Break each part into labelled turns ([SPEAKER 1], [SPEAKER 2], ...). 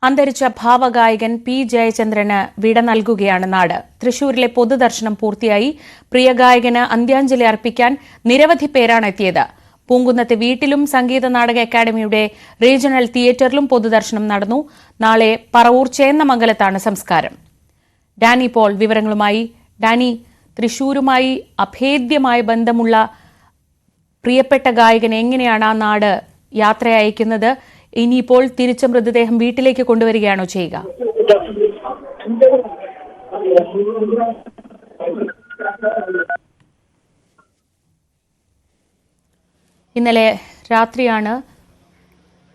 [SPEAKER 1] അന്തരിച്ച ഭാവഗായകൻ പി ജയചന്ദ്രന് വിട നൽകുകയാണ് നാട്. തൃശൂരിലെ പൊതുദർശനം പൂർത്തിയായി. പ്രിയ ഗായകന് അന്ത്യാഞ്ജലി അർപ്പിക്കാൻ നിരവധി പേരാണ് എത്തിയത്. പൂങ്കുന്നത്തെ വീട്ടിലും സംഗീത നാടക അക്കാദമിയുടെ റീജിയണൽ തിയേറ്ററിലും പൊതുദർശനം നടന്നു. നാളെ പറവൂർ ചേന്നമംഗലത്താണ് സംസ്കാരം. ഡാനി പോൾ വിവരങ്ങളുമായി. ഡാനി, തൃശൂരുമായി അഭേദ്യമായ ബന്ധമുള്ള പ്രിയപ്പെട്ട ഗായകൻ എങ്ങനെയാണ് ആ നാട് യാത്ര അയക്കുന്നത്? ഇനിയിപ്പോൾ തിരിച്ച മൃതദേഹം വീട്ടിലേക്ക് കൊണ്ടുവരികയാണോ ചെയ്യുക? ഇന്നലെ രാത്രിയാണ്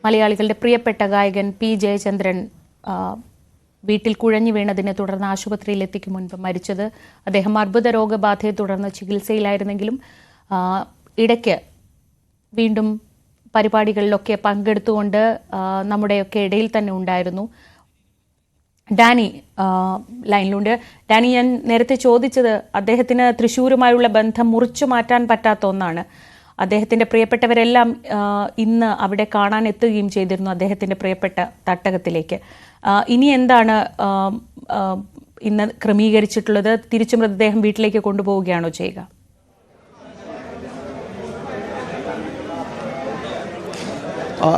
[SPEAKER 1] മലയാളികളുടെ പ്രിയപ്പെട്ട ഗായകൻ പി ജയചന്ദ്രൻ വീട്ടിൽ കുഴഞ്ഞു വീണതിനെ തുടർന്ന് ആശുപത്രിയിൽ എത്തിക്കും മുൻപ് മരിച്ചത്. അദ്ദേഹം അർബുദ രോഗബാധയെ തുടർന്ന് ചികിത്സയിലായിരുന്നെങ്കിലും ഇടയ്ക്ക് വീണ്ടും പരിപാടികളിലൊക്കെ പങ്കെടുത്തുകൊണ്ട് നമ്മുടെയൊക്കെ ഇടയിൽ തന്നെ ഉണ്ടായിരുന്നു. ഡാനി ലൈനിലുണ്ട്. ഡാനി, ഞാൻ നേരത്തെ ചോദിച്ചത് അദ്ദേഹത്തിന് തൃശ്ശൂരുമായുള്ള ബന്ധം മുറിച്ചു മാറ്റാൻ പറ്റാത്ത ഒന്നാണ്. അദ്ദേഹത്തിൻ്റെ പ്രിയപ്പെട്ടവരെല്ലാം ഇന്ന് അവിടെ കാണാൻ എത്തുകയും ചെയ്തിരുന്നു, അദ്ദേഹത്തിൻ്റെ പ്രിയപ്പെട്ട തട്ടകത്തിലേക്ക്. ഇനി എന്താണ് ഇന്ന് ക്രമീകരിച്ചിട്ടുള്ളത്? തിരിച്ചു മൃതദേഹം വീട്ടിലേക്ക് കൊണ്ടുപോവുകയാണോ ചെയ്യുക?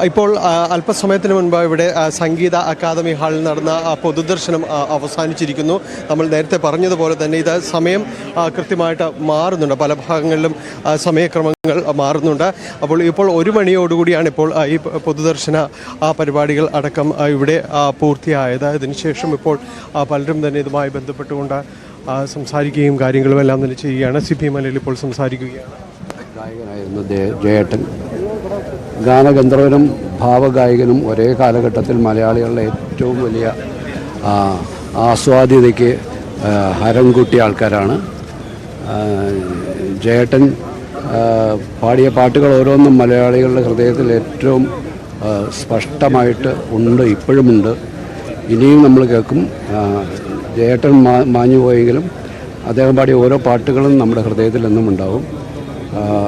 [SPEAKER 2] ഇപ്പോൾ അല്പസമയത്തിന് മുൻപ് ഇവിടെ സംഗീത അക്കാദമി ഹാളിൽ നടന്ന പൊതുദർശനം അവസാനിച്ചിരിക്കുന്നു. നമ്മൾ നേരത്തെ പറഞ്ഞതുപോലെ തന്നെ ഇത് സമയം കൃത്യമായിട്ട് മാറുന്നുണ്ട്, പല ഭാഗങ്ങളിലും സമയക്രമങ്ങൾ മാറുന്നുണ്ട്. അപ്പോൾ ഇപ്പോൾ 1 മണിയോടുകൂടിയാണ് ഇപ്പോൾ ഈ പൊതുദർശന പരിപാടികൾ അടക്കം ഇവിടെ പൂർത്തിയായത്. ഇതിനുശേഷം ഇപ്പോൾ പലരും തന്നെ ഇതുമായി ബന്ധപ്പെട്ടുകൊണ്ട് സംസാരിക്കുകയും കാര്യങ്ങളും എല്ലാം തന്നെ ചെയ്യുകയാണ്. സിപി മലയിൽ ഇപ്പോൾ സംസാരിക്കുകയാണ്.
[SPEAKER 3] ഗായകനായിരുന്നു ജയേട്ടൻ. ഗാനഗന്ധർവനും ഭാവഗായകനും ഒരേ കാലഘട്ടത്തിൽ മലയാളികളുടെ ഏറ്റവും വലിയ ആസ്വാദ്യതയ്ക്ക് ഹരം കൂട്ടിയ ആൾക്കാരാണ്. ജയേട്ടൻ പാടിയ പാട്ടുകൾ ഓരോന്നും മലയാളികളുടെ ഹൃദയത്തിൽ ഏറ്റവും സ്പഷ്ടമായിട്ട് ഉണ്ട്, ഇപ്പോഴുമുണ്ട്, ഇനിയും നമ്മൾ കേൾക്കും. ജയേട്ടൻ മാഞ്ഞുപോയെങ്കിലും അദ്ദേഹം പാടിയ ഓരോ പാട്ടുകളും നമ്മുടെ ഹൃദയത്തിൽ എന്നും ഉണ്ടാവും.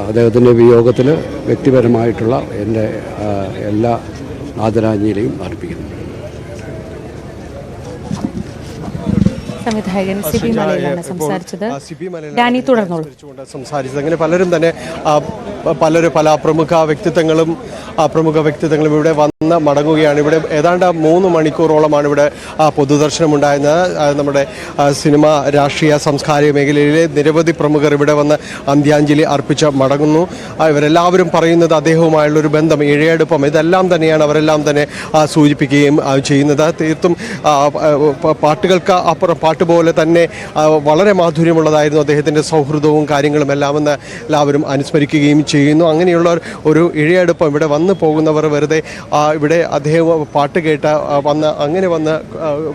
[SPEAKER 3] അദ്ദേഹത്തിൻ്റെ വിയോഗത്തിൽ വ്യക്തിപരമായിട്ടുള്ള എൻ്റെ എല്ലാ ആദരാഞ്ജലിയും അർപ്പിക്കുന്നു.
[SPEAKER 1] സംവിധായകൻ സിബി മലയിലാണ് സംസാരിച്ചത്. ഡാനി തുടർന്നോളൂ.
[SPEAKER 2] സംസാരിച്ചത് അങ്ങനെ പലരും തന്നെ പല പ്രമുഖ വ്യക്തിത്വങ്ങളും ഇവിടെ വന്ന് മടങ്ങുകയാണ്. ഇവിടെ ഏതാണ്ട് 3 മണിക്കൂറോളമാണ് ഇവിടെ പൊതുദർശനം ഉണ്ടായിരുന്നത്. നമ്മുടെ സിനിമ, രാഷ്ട്രീയ, സാംസ്കാരിക മേഖലയിലെ നിരവധി പ്രമുഖർ ഇവിടെ വന്ന് അന്ത്യാഞ്ജലി അർപ്പിച്ച് മടങ്ങുന്നു. ഇവരെല്ലാവരും പറയുന്നത് അദ്ദേഹവുമായുള്ളൊരു ബന്ധം, ഇഴയടുപ്പം, ഇതെല്ലാം തന്നെയാണ് അവരെല്ലാം തന്നെ സൂചിപ്പിക്കുകയും ചെയ്യുന്നത്. തീർത്തും പാട്ടുകൾക്ക് അപ്പുറം പാട്ട് പോലെ തന്നെ വളരെ മാധുര്യമുള്ളതായിരുന്നു അദ്ദേഹത്തിൻ്റെ സൗഹൃദവും കാര്യങ്ങളും എല്ലാമെന്ന് എല്ലാവരും അനുസ്മരിക്കുകയും ചെയ്യുന്നു. അങ്ങനെയുള്ള ഒരു ഇഴയടുപ്പം ഇവിടെ വന്നു പോകുന്നവർ വെറുതെ ഇവിടെ അദ്ദേഹം പാട്ട് കേട്ട് വന്ന്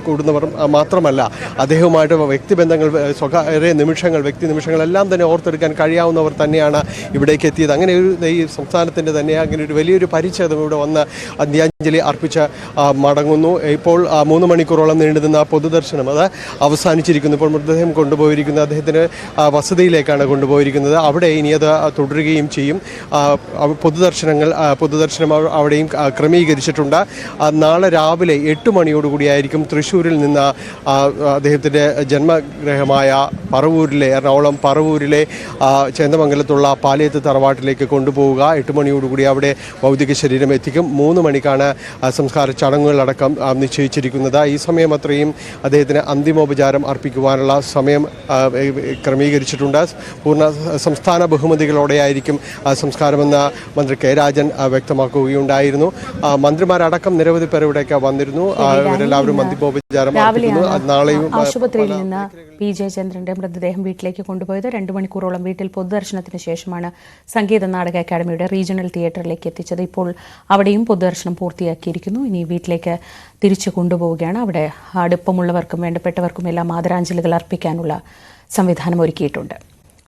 [SPEAKER 2] കൂടുന്നവർ മാത്രമല്ല, അദ്ദേഹവുമായിട്ട് വ്യക്തിബന്ധങ്ങൾ, സ്വകാര്യ നിമിഷങ്ങൾ, വ്യക്തി നിമിഷങ്ങളെല്ലാം തന്നെ ഓർത്തെടുക്കാൻ കഴിയാവുന്നവർ തന്നെയാണ് ഇവിടേക്ക് എത്തിയത്. അങ്ങനെ ഈ സംസ്ഥാനത്തിൻ്റെ തന്നെ അങ്ങനെ ഒരു വലിയൊരു പരിച്ഛേദം ഇവിടെ വന്ന് അന്ത്യാഞ്ജലി അർപ്പിച്ച് മടങ്ങുന്നു. ഇപ്പോൾ 3 മണിക്കൂറോളം നീണ്ടുനിന്ന പൊതുദർശനം അത് അവസാനിച്ചിരിക്കുന്നു. ഇപ്പോൾ മൃതദേഹം കൊണ്ടുപോയിരിക്കുന്നത് അദ്ദേഹത്തിന് വസതിയിലേക്കാണ് കൊണ്ടുപോയിരിക്കുന്നത്. അവിടെ ഇനി അത് തുടരുകയും ചെയ്യും. പൊതുദർശനം അവിടെയും ക്രമീകരിച്ചിട്ടുണ്ട്. നാളെ രാവിലെ 8 മണിയോടുകൂടിയായിരിക്കും തൃശ്ശൂരിൽ നിന്ന് അദ്ദേഹത്തിൻ്റെ ജന്മഗൃഹമായ പറവൂരിലെ, എറണാകുളം പറവൂരിലെ ചേന്ദമംഗലത്തുള്ള പാലിയത്ത് തറവാട്ടിലേക്ക് കൊണ്ടുപോവുക. 8 മണിയോടുകൂടി അവിടെ ഭൗതിക ശരീരം എത്തിക്കും. 3 മണിക്കാണ് സംസ്കാര ചടങ്ങുകളടക്കം നിശ്ചയിച്ചിരിക്കുന്നത്. ഈ സമയം അത്രയും അദ്ദേഹത്തിന് അന്തിമോപചാരം അർപ്പിക്കുവാനുള്ള സമയം ക്രമീകരിച്ചിട്ടുണ്ട്. പൂർണ്ണ സംസ്ഥാന ബഹുമതികളോടെയായിരിക്കും സംസ്കാരമെന്ന് മന്ത്രി കെ രാജൻ വ്യക്തമാക്കുകയുണ്ടായിരുന്നു. മന്ത്രിമാരടക്കം നിരവധി പേർ ഇവിടേക്ക് വന്നിരുന്നു. ഇവരെല്ലാവരും അന്തിമോപചാരം അർപ്പിക്കുന്നു. നാളെയും
[SPEAKER 1] ആശുപത്രിയിൽ നിന്ന് പി ജയചന്ദ്രന്റെ മൃതദേഹം വീട്ടിലേക്ക് കൊണ്ടുപോയത്. 2 മണിക്കൂറോളം വീട്ടിൽ പൊതുദർശനത്തിന് ശേഷമാണ് സംഗീത നാടക അക്കാദമിയുടെ റീജിയണൽ തിയേറ്ററിലേക്ക് എത്തിച്ചത്. ഇപ്പോൾ അവിടെയും പൊതുദർശനം പൂർത്തിയാക്കിയിരിക്കുന്നു. ഇനി വീട്ടിലേക്ക് തിരിച്ചു കൊണ്ടുപോവുകയാണ്. അവിടെ അടുപ്പമുള്ളവർക്കും വേണ്ടപ്പെട്ടവർക്കും എല്ലാം ആദരാഞ്ജലികൾ അർപ്പിക്കാനുള്ള സംവിധാനം ഒരുക്കിയിട്ടുണ്ട്.